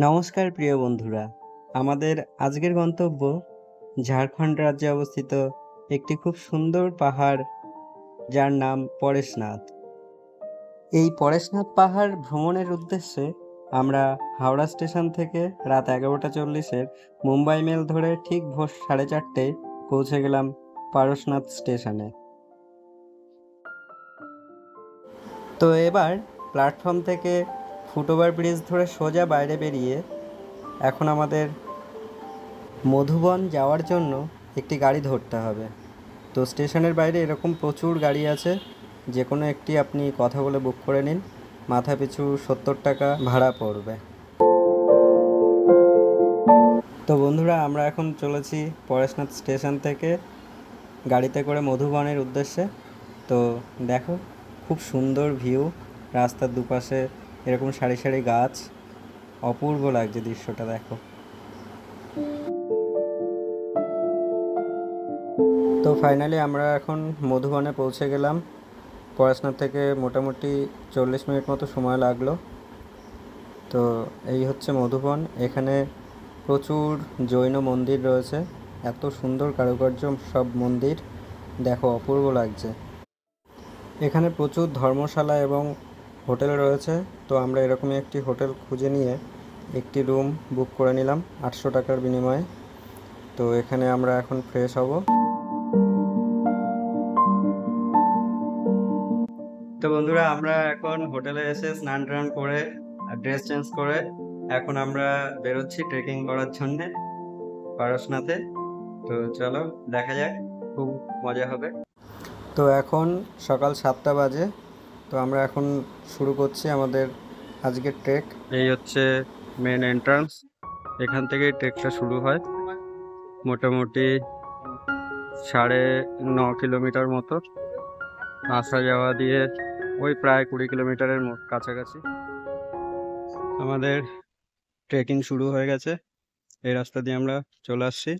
নমস্কার প্রিয় বন্ধুরা, আমাদের আজকের গন্তব্য ঝাড়খণ্ড রাজ্যে অবস্থিত একটি খুব সুন্দর পাহাড়, যার নাম পরেশনাথ। এই পরেশনাথ পাহাড় ভ্রমণের উদ্দেশ্যে আমরা হাওড়া স্টেশন থেকে রাত 11:40 মুম্বাই মেল ধরে ঠিক ভোর 4:30 পৌঁছে গেলাম পরেশনাথ স্টেশনে। তো এবার প্ল্যাটফর্ম থেকে ফুটওভার ব্রিজ ধরে সোজা বাইরে বেরিয়ে এখন আমাদের মধুবন যাওয়ার জন্য একটি গাড়ি ধরতে হবে। তো স্টেশনের বাইরে এরকম প্রচুর গাড়ি আছে, যে কোনো একটি আপনি কথা বলে বুক করে নিন, মাথা পিছু 70 টাকা ভাড়া পড়বে। তো বন্ধুরা, আমরা এখন চলেছি পরেশনাথ স্টেশন থেকে গাড়িতে করে মধুবনের উদ্দেশ্যে। তো দেখো, খুব সুন্দর ভিউ, রাস্তার দুপাশে এরকম সারি সারি গাছ, অপূর্ব লাগছে দৃশ্যটা, দেখো। তো ফাইনালি আমরা এখন মধুবনে পৌঁছে গেলাম। পরেশনাথ থেকে মোটামুটি 40 মিনিট মতো সময় লাগলো। তো এই হচ্ছে মধুবন। এখানে প্রচুর জৈন মন্দির রয়েছে, এত সুন্দর কারুকার্য সব মন্দির, দেখো অপূর্ব লাগছে। এখানে প্রচুর ধর্মশালা এবং হোটেল রয়েছে। তো আমরা এরকমই একটি হোটেল খুঁজে নিয়ে একটি রুম বুক করে নিলাম 800 টাকার বিনিময়ে। তো এখানে আমরা এখন ফ্রেশ হব। তো বন্ধুরা, আমরা এখন হোটেলে এসে স্নান টান করে ড্রেস চেঞ্জ করে এখন আমরা বেরোচ্ছি ট্রেকিং করার জন্যে পরেশনাথে। তো চলো দেখা যাক, খুব মজা হবে। তো এখন সকাল 7টা বাজে। তো আমরা এখন শুরু করছি আমাদের আজকের ট্রেক। এই হচ্ছে মেন এন্ট্রান্স, এখান থেকেই ট্রেকটা শুরু হয়। মোটামুটি 9.5 কিলোমিটার মতো, আসা যাওয়া দিয়ে ওই প্রায় 20 কিলোমিটারের কাছাকাছি আমাদের ট্রেকিং শুরু হয়ে গেছে। এই রাস্তা দিয়ে আমরা চলে আসছি।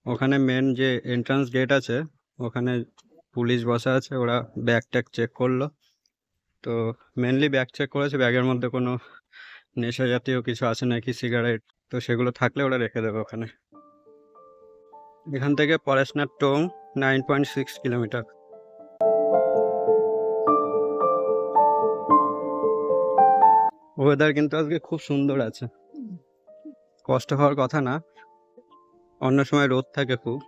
ওখানে মেন যে এন্ট্রান্স গেট আছে, ওখানে পুলিশ বসা আছে, ওরা ব্যাগ ট্যাগ চেক করলো। তো মেনলি ব্যাগ চেক করেছে, ব্যাগের মধ্যে কোনো নেশা জাতীয় কিছু আছে নাকি, সিগারেট, তো সেগুলো থাকলে ওরা রেখে দেবে ওখানে। এখান থেকে পরেশনাথ টোং 9.6 কিলোমিটার। ওয়েদার কিন্তু আজকে খুব সুন্দর আছে, কষ্ট হওয়ার কথা না। অন্য সময় রোদ থাকে খুব,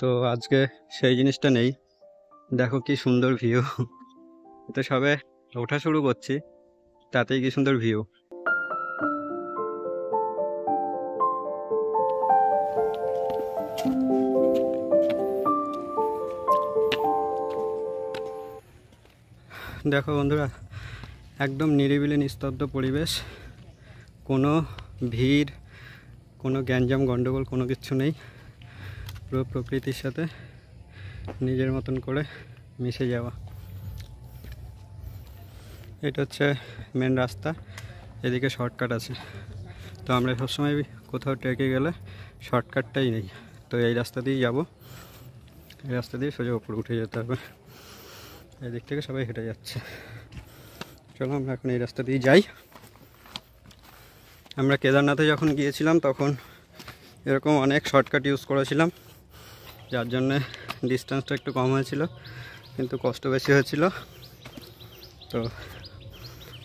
তো আজকে সেই জিনিসটা নেই। দেখো কি সুন্দর ভিউ, তো সবে ওঠা শুরু করছি, তাতেই কি সুন্দর ভিউ। দেখো বন্ধুরা, একদম নিরিবিলি নিস্তব্ধ পরিবেশ, কোনো ভিড়, কোনো গ্যাঞ্জাম গন্ডগোল কোনো কিছু নেই। পুরো প্রকৃতির সাথে নিজের মতন করে মিশে যাওয়া। এটা হচ্ছে মেন রাস্তা, এদিকে শর্টকাট আছে। তো আমরা সবসময় কোথাও ট্রেকে গেলে শর্টকাটটাই নেই, তো এই রাস্তা দিয়েই যাবো। এই রাস্তা দিয়ে সোজা উপরে উঠে যেতে হবে, এদিক থেকে সবাই হেঁটে যাচ্ছে। চলো আমরা এখন এই রাস্তা দিয়ে যাই। আমরা কেদারনাথে যখন গিয়েছিলাম তখন এরকম অনেক শর্টকাট ইউজ করেছিলাম, যার জন্যে ডিস্টেন্সটা একটু কম হয়েছিল, কিন্তু কষ্ট বেশি হয়েছিল। তো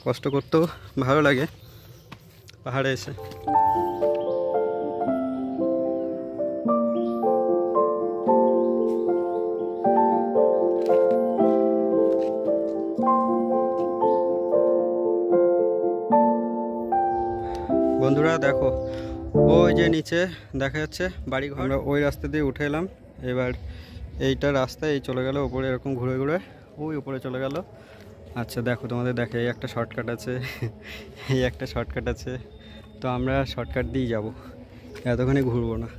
কষ্ট করতেও ভালো লাগে পাহাড়ে এসে। বন্ধুরা দেখো, ওই যে নিচে দেখা যাচ্ছে বাড়িঘর, আমরা ওই রাস্তা দিয়ে উঠে এলাম। এবার এইটা রাস্তা এই চলে গেল ওপরে, এরকম ঘুরে ঘুরে ওই উপরে চলে গেল। আচ্ছা দেখো, তোমাদের দেখে এই একটা শর্টকাট আছে, এই একটা শর্টকাট আছে। তো আমরা শর্টকাট দিয়েই যাব, এতখানি ঘুরবো না।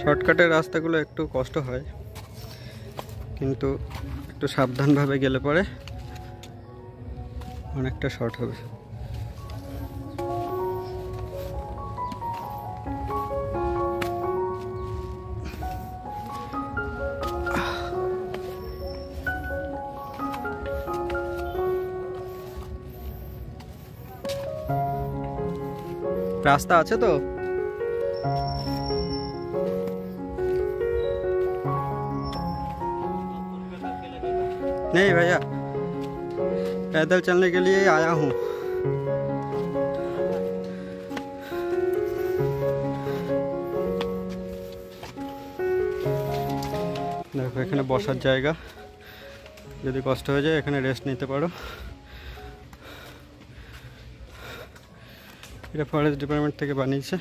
শর্টকাটের রাস্তাগুলো একটু কষ্ট হয়, কিন্তু একটু সাবধানভাবে গেলে পরে অনেকটা শর্ট হবে। রাস্তা আছে তো? नहीं भैया, पैदल चलने के लिए आया हूँ। দেখো এখানে বসার জায়গা, যদি কষ্ট হয়ে যায় এখানে রেস্ট নিতে পারো। এটা ফরেস্ট ডিপার্টমেন্ট থেকে বানিয়েছে।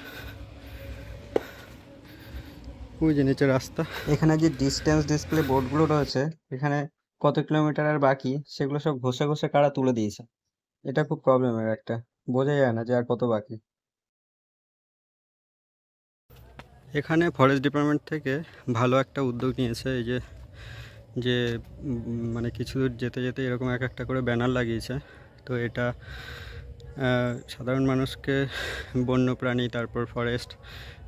ওই যে নিচে রাস্তা। এখানে যে ডিস্টেন্স ডিসপ্লে বোর্ডগুলো রয়েছে, এখানে কত কিলোমিটার আর বাকি সেগুলো সব ঘষে ঘষে কারা তুলে দিয়েছে। এটা খুব প্রবলেমের একটা, বোঝা যায় না যে আর কত বাকি। এখানে ফরেস্ট ডিপার্টমেন্ট থেকে ভালো একটা উদ্যোগ নিয়েছে। এই যে যে মানে কিছু দূর যেতে যেতে এরকম এক একটা করে ব্যানার লাগিয়েছে। তো এটা সাধারণ মানুষকে বন্যপ্রাণী, তারপর ফরেস্ট,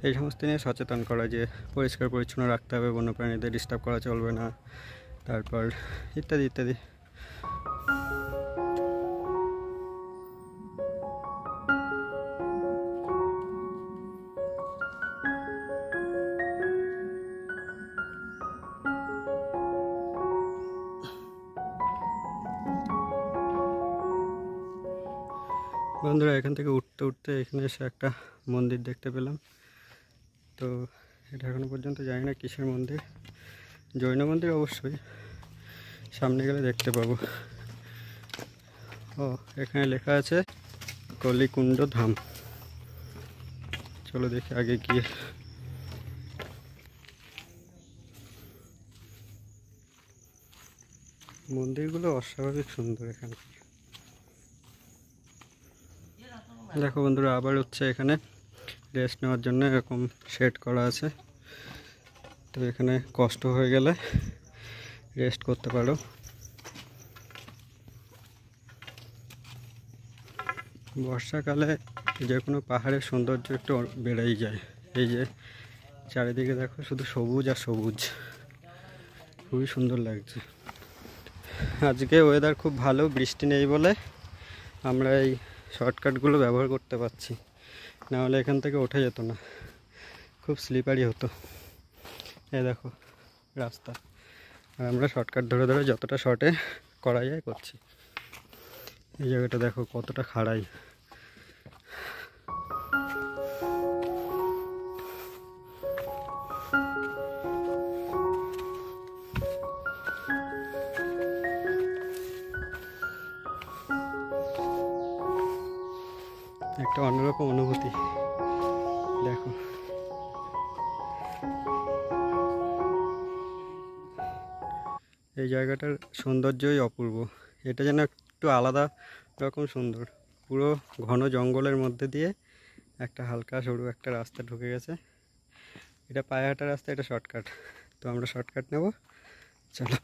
এই সমস্ত নিয়ে সচেতন করা, যে পরিষ্কার পরিচ্ছন্ন রাখতে হবে, বন্যপ্রাণীদের ডিস্টার্ব করা চলবে না, তারপর ইত্যাদি ইত্যাদি। বন্ধুরা, এখান থেকে উঠতে উঠতে এখানে এসে একটা মন্দির দেখতে পেলাম। তো এটা এখনো পর্যন্ত জানি না কিসের মন্দির, জৈন মন্দির অবশ্যই, সামনে গেলে দেখতে পাবো। ও, এখানে লেখা আছে কলিকুণ্ড ধাম। চলো দেখি আগে গিয়ে। মন্দিরগুলো অস্বাভাবিক সুন্দর এখানে। দেখো বন্ধুরা, আবার হচ্ছে এখানে রেস্ট নেওয়ার জন্য এরকম সেট করা আছে। তো এখানে কষ্ট হয়ে গেলে রেস্ট করতে পারো। বর্ষাকালে যে কোনো পাহাড়ের সৌন্দর্য একটু বেড়েই যায়। এই যে চারিদিকে দেখো শুধু সবুজ আর সবুজ, খুবই সুন্দর লাগছে। আজকে ওয়েদার খুব ভালো, বৃষ্টি নেই বলে আমরা এই শর্টকাটগুলো ব্যবহার করতে পারছি, নাহলে এখান থেকে ওঠা যেত না, খুব স্লিপারি হতো। এই দেখো রাস্তা, আর আমরা শর্টকাট ধরে ধরে যতটা শর্টে করা যায় করছি। এই জায়গাটা দেখো কতটা খাড়াই। একটা অন্যরকম অনুভূতি দেখো। এই জায়গাটার সৌন্দর্যই অপূর্ব। এটা যেন একটু আলাদা রকম সুন্দর। পুরো ঘন জঙ্গলের মধ্যে দিয়ে একটা হালকা সরু একটা রাস্তা ঢুকে গেছে। এটা পায়ে হাঁটা রাস্তা, এটা শর্টকাট। তো আমরা শর্টকাট নেব, চলো।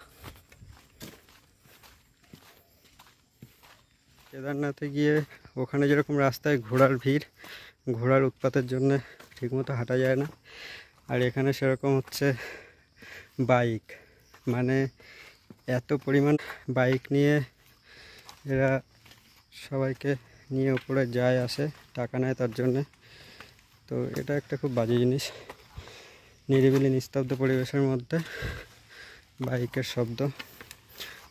কেদারনাথে গিয়ে ওখানে যেরকম রাস্তায় ঘোড়ার ভিড়, ঘোড়ার উৎপাতের জন্য ঠিকমতো হাঁটা যায় না। আর এখানে সেরকম হচ্ছে বাইক, মানে এত পরিমাণ বাইক নিয়ে এরা সবাইকে নিয়ে উপরে যায় আসে, টাকা নেয় তার জন্যে। তো এটা একটা খুব বাজে জিনিস। নিরিবিলি নিস্তব্ধ পরিবেশের মধ্যে বাইকের শব্দ।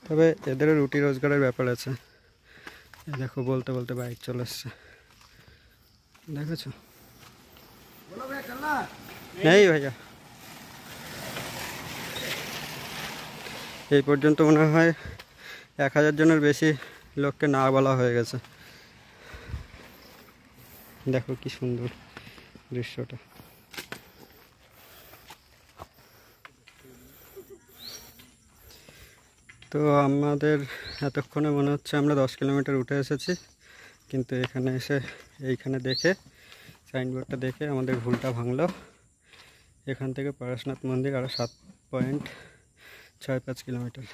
তবে এদেরও রুটি রোজগারের ব্যাপার আছে। দেখো বলতে বলতে বাইক চলে এসছে, দেখেছো? নেই ভাইয়া, এই পর্যন্ত মনে হয় 1000 জনের বেশি লোককে না বলা হয়ে গেছে। দেখো কি সুন্দর দৃশ্যটা। তো আমাদের এতক্ষণে মনে হচ্ছে আমরা 10 কিলোমিটার উঠে এসেছি, কিন্তু এখানে এসে এইখানে দেখে সাইনবোর্ডটা দেখে আমাদের ভুলটা ভাঙলো। এখান থেকে পরেশনাথ মন্দির আরও 7.65 কিলোমিটার।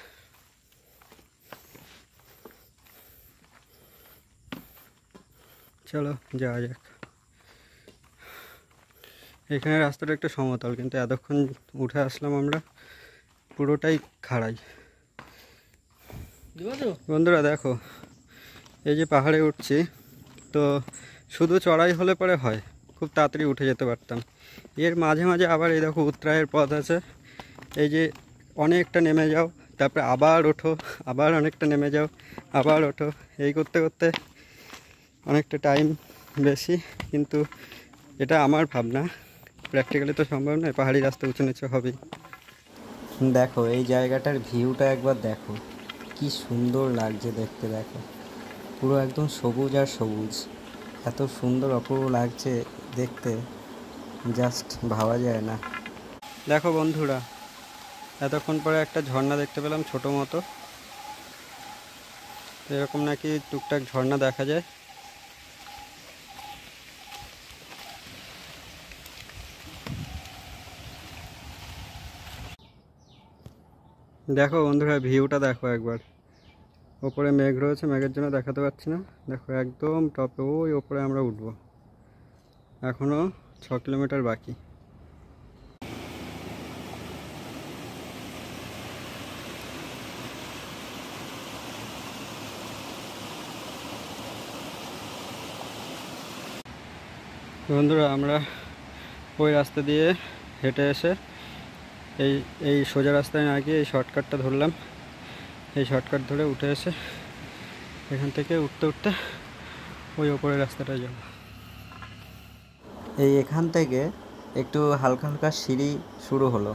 চলো যাওয়া যাক। এখানে রাস্তাটা একটু সমতল, কিন্তু এতক্ষণ উঠে আসলাম আমরা পুরোটাই খাড়াই। বন্ধুরা দেখো, এই যে পাহাড়ে উঠছি, তো শুধু চড়াই হলে পরে হয়, খুব তাড়াতাড়ি উঠে যেতে পারতাম। এর মাঝে মাঝে আবার এই দেখো উৎরাইয়ের পথ আছে, এই যে অনেকটা নেমে যাও, তারপরে আবার ওঠো, আবার অনেকটা নেমে যাও, আবার ওঠো, এই করতে করতে অনেকটা টাইম বেশি। কিন্তু এটা আমার ভাবনা, প্র্যাকটিক্যালি তো সম্ভব নয়, পাহাড়ি রাস্তা উঁচু নিচু হবেই। দেখো এই জায়গাটার ভিউটা একবার দেখো, কি সুন্দর লাগছে দেখতে। দেখো পুরো একদম সবুজ আর সবুজ, এত সুন্দর অপূর্ব লাগছে দেখতে, জাস্ট ভাবা যায় না। দেখো বন্ধুরা, এতক্ষণ পরে একটা ঝর্ণা দেখতে পেলাম ছোটো মতো, এরকম নাকি টুকটাক ঝর্ণা দেখা যায়। দেখো বন্ধুরা ভিউটা দেখো একবার, ওপরে মেঘ রয়েছে, মেঘের জন্য দেখাতে পাচ্ছি না। দেখো একদম টপে, ওই ওপরে আমরা উঠবো, এখনো 6 কিলোমিটার বাকি। বন্ধুরা আমরা ওই রাস্তা দিয়ে হেঁটে এসে এই এই সোজা রাস্তায় না গিয়ে এই শর্টকাটটা ধরলাম, এই শর্টকাট ধরে উঠে এসে এখান থেকে উঠতে উঠতে ওই ওপরের রাস্তাটায় যাব। এই এখান থেকে একটু হালকা হালকা সিঁড়ি শুরু হলো।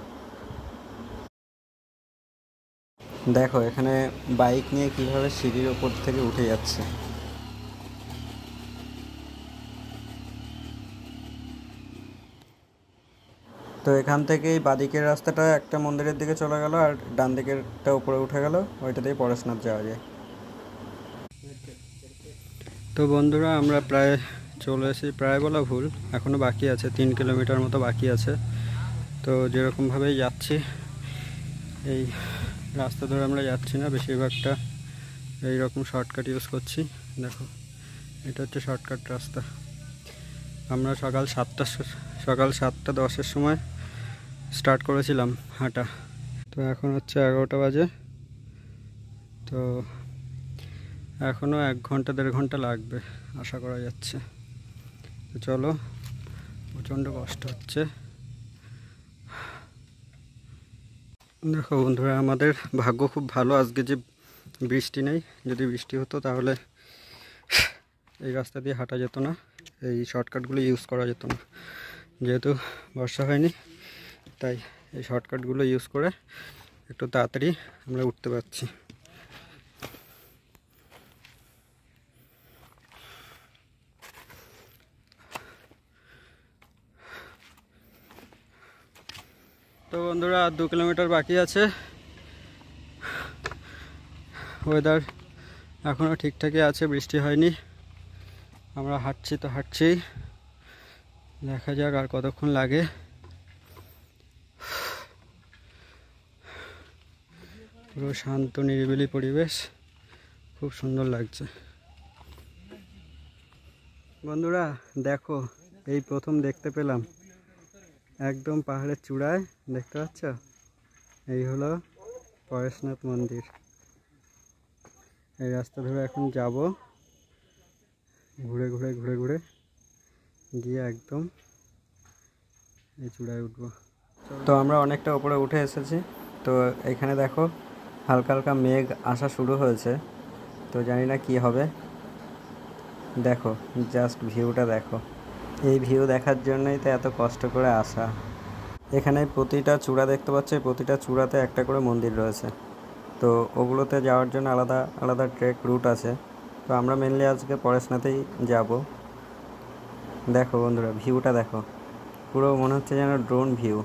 দেখো এখানে বাইক নিয়ে কিভাবে সিঁড়ির ওপর থেকে উঠে যাচ্ছে। তো এখান থেকেই বাদিকের রাস্তাটা একটা মন্দিরের দিকে চলে গেল, আর ডান দিকেরটা উপরে উঠে গেল, ওইটা দিয়ে পরেশনাথ যাওয়া যায়। তো বন্ধুরা আমরা প্রায় চলে এসেছি, প্রায় বলা ভুল, এখনও বাকি আছে 3 কিলোমিটার মতো বাকি আছে। তো যেরকমভাবেই যাচ্ছি, এই রাস্তা ধরে আমরা যাচ্ছি না, বেশিরভাগটা এইরকম শর্টকাট ইউজ করছি। দেখো এটা হচ্ছে শর্টকাট রাস্তা। আমরা সকাল 7টা 10-এর সময় স্টার্ট করেছিলাম হাঁটা, তো এখন হচ্ছে 11টা বাজে। তো এখনও 1 ঘন্টা 1.5 ঘন্টা লাগবে আশা করা যাচ্ছে। তো চলো, প্রচণ্ড কষ্ট হচ্ছে। দেখো বন্ধুরা আমাদের ভাগ্য খুব ভালো আজকে যে বৃষ্টি নেই, যদি বৃষ্টি হতো তাহলে এই রাস্তা দিয়ে হাঁটা যেত না, এই শর্টকাটগুলো ইউজ করা যেত না। যেহেতু বর্ষা হয়নি তাই এই শর্টকাটগুলো ইউজ করে একটু তাড়াতাড়ি আমরা উঠতে পারছি। তো বন্ধুরা আর 2 কিলোমিটার বাকি আছে। ওয়েদার এখনও ঠিকঠাকই আছে, বৃষ্টি হয়নি। আমরা হাঁটছি তো হাঁটছি, দেখা যাক আর কতক্ষণ লাগে। পুরো শান্ত নিরিবিলি পরিবেশ, খুব সুন্দর লাগছে। বন্ধুরা দেখো এই প্রথম দেখতে পেলাম একদম পাহাড়ের চূড়ায়, দেখতে পাচ্ছ, এই হলো পরেশনাথ মন্দির। এই রাস্তা ধরে এখন যাব, ঘুরে ঘুরে ঘুরে ঘুরে গিয়ে একদম এই চূড়ায় উঠব। তো আমরা অনেকটা উপরে উঠে এসেছি। তো এখানে দেখো হালকা হালকা মেঘ আসা শুরু হয়েছে, তো জানি না কি হবে। দেখো জাস্ট ভিউটা দেখো, এই ভিউ দেখার জন্যই তো এত কষ্ট করে আসা। এখানে প্রতিটা চূড়া দেখতে পাচ্ছি, প্রতিটা চূড়াতে একটা করে মন্দির রয়েছে। তো ওগুলোতে যাওয়ার জন্য আলাদা আলাদা ট্রেক রুট আছে। তো আমরা মেনলি আজকে পরেশনাথেই যাব। দেখো বন্ধুরা ভিউটা দেখো, পুরো মনে হচ্ছে যেন ড্রোন ভিউ।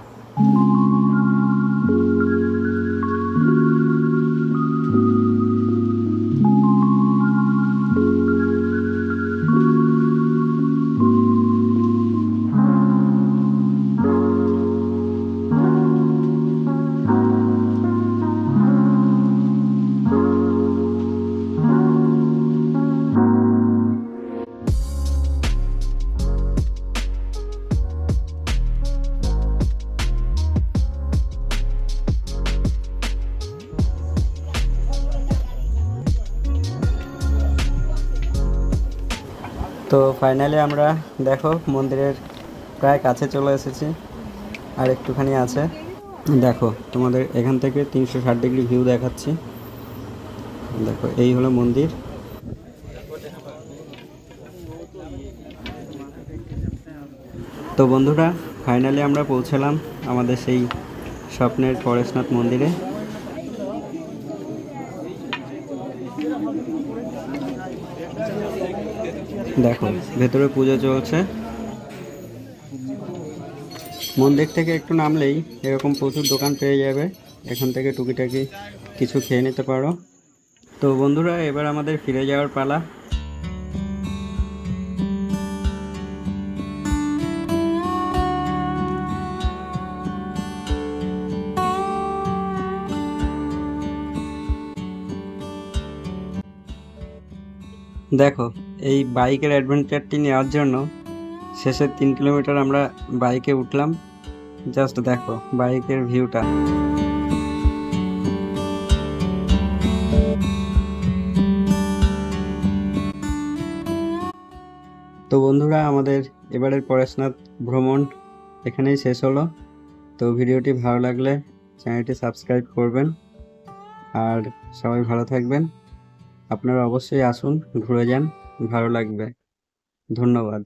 তো ফাইনালি আমরা দেখো মন্দিরের প্রায় কাছে চলে এসেছি, আর একটুখানি আছে। দেখো তোমাদের এখান থেকে 360 ডিগ্রি ভিউ দেখাচ্ছি। দেখো এই হলো মন্দির। তো বন্ধুরা ফাইনালি আমরা পৌঁছালাম আমাদের সেই স্বপ্নের পরেশনাথ মন্দিরে। দেখো ভেতরে পুজো চলছে। মন্দির থেকে একটু নামলেই এরকম প্রচুর দোকান পেয়ে যাবে, এখান থেকে টুকিটাকি কিছু খেয়ে নিতে পারো। তো বন্ধুরা এবার আমাদের ফিরে যাওয়ার পালা। দেখো এই বাইকের অ্যাডভেঞ্চারটি নেওয়ার জন্য শেষের 3 কিলোমিটার আমরা বাইকে উঠলাম। জাস্ট দেখো বাইকের ভিউটা। তো বন্ধুরা আমাদের এবারের পরেশনাথ ভ্রমণ এখানেই শেষ হলো। তো ভিডিওটি ভালো লাগলে চ্যানেলটি সাবস্ক্রাইব করবেন, আর সবাই ভালো থাকবেন। আপনারা অবশ্যই আসুন, ঘুরে যান, ভালো লাগবে। ধন্যবাদ।